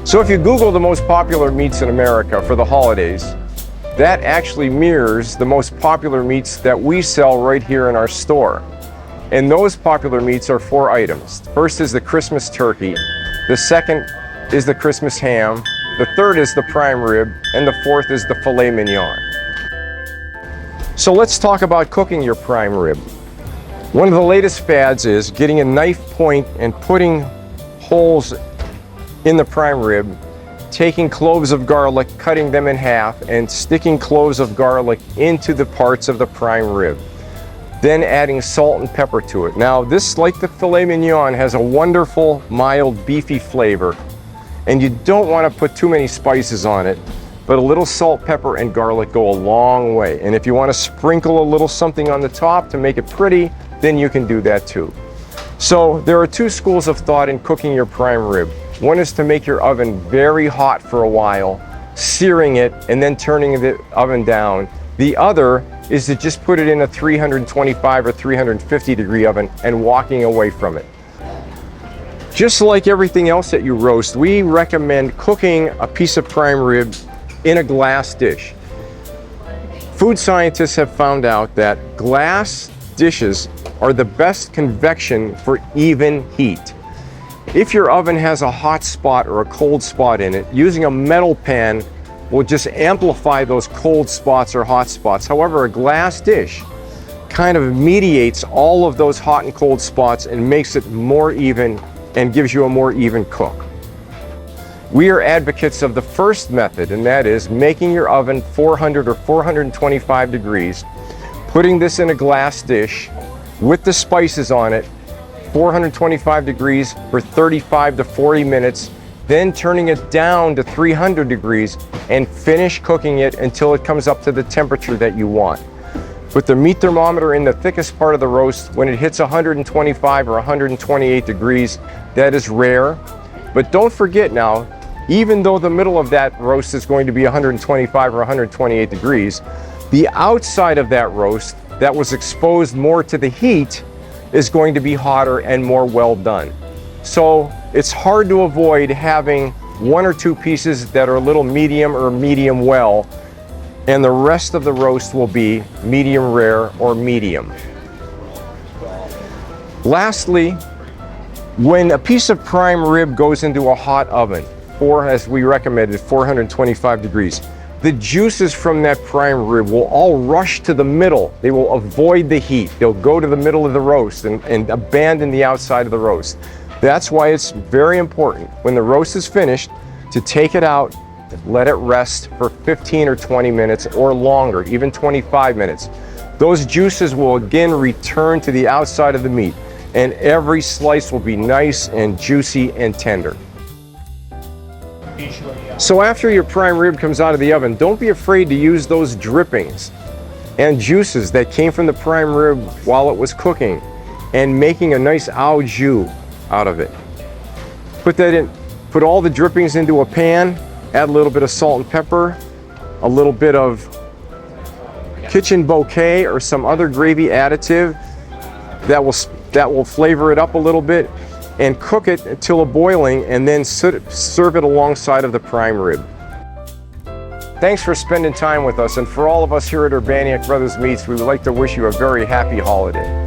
So if you Google the most popular meats in America for the holidays, that actually mirrors the most popular meats that we sell right here in our store. And those popular meats are 4 items. First is the Christmas turkey, the second is the Christmas ham, the third is the prime rib, and the fourth is the filet mignon. So let's talk about cooking your prime rib. One of the latest fads is getting a knife point and putting holes in the prime rib, taking cloves of garlic, cutting them in half, and sticking cloves of garlic into the parts of the prime rib. Then adding salt and pepper to it. Now this, like the filet mignon, has a wonderful, mild, beefy flavor. And you don't want to put too many spices on it, but a little salt, pepper, and garlic go a long way. And if you want to sprinkle a little something on the top to make it pretty, then you can do that too. So there are 2 schools of thought in cooking your prime rib. One is to make your oven very hot for a while, searing it, and then turning the oven down. The other is to just put it in a 325 or 350 degree oven and walking away from it. Just like everything else that you roast, we recommend cooking a piece of prime rib in a glass dish. Food scientists have found out that glass dishes are the best convection for even heat. If your oven has a hot spot or a cold spot in it, using a metal pan will just amplify those cold spots or hot spots. However, a glass dish kind of mediates all of those hot and cold spots and makes it more even and gives you a more even cook. We are advocates of the first method, and that is making your oven 400 or 425 degrees, putting this in a glass dish with the spices on it, 425 degrees for 35 to 40 minutes, then turning it down to 300 degrees and finish cooking it until it comes up to the temperature that you want. Put the meat thermometer in the thickest part of the roast. When it hits 125 or 128 degrees, that is rare. But don't forget now, even though the middle of that roast is going to be 125 or 128 degrees, the outside of that roast that was exposed more to the heat is going to be hotter and more well done. So it's hard to avoid having 1 or 2 pieces that are a little medium or medium well, and the rest of the roast will be medium rare or medium. Lastly, when a piece of prime rib goes into a hot oven, or as we recommended, 425 degrees, the juices from that prime rib will all rush to the middle. They will avoid the heat. They'll go to the middle of the roast and abandon the outside of the roast. That's why it's very important when the roast is finished to take it out, let it rest for 15 or 20 minutes or longer, even 25 minutes. Those juices will again return to the outside of the meat, and every slice will be nice and juicy and tender. So after your prime rib comes out of the oven, don't be afraid to use those drippings and juices that came from the prime rib while it was cooking and making a nice au jus out of it. Put that in, put all the drippings into a pan, add a little bit of salt and pepper, a little bit of kitchen bouquet or some other gravy additive that will flavor it up a little bit, and cook it until a boiling, and then serve it alongside of the prime rib. Thanks for spending time with us, and for all of us here at Urbaniak Brothers Meats, we would like to wish you a very happy holiday.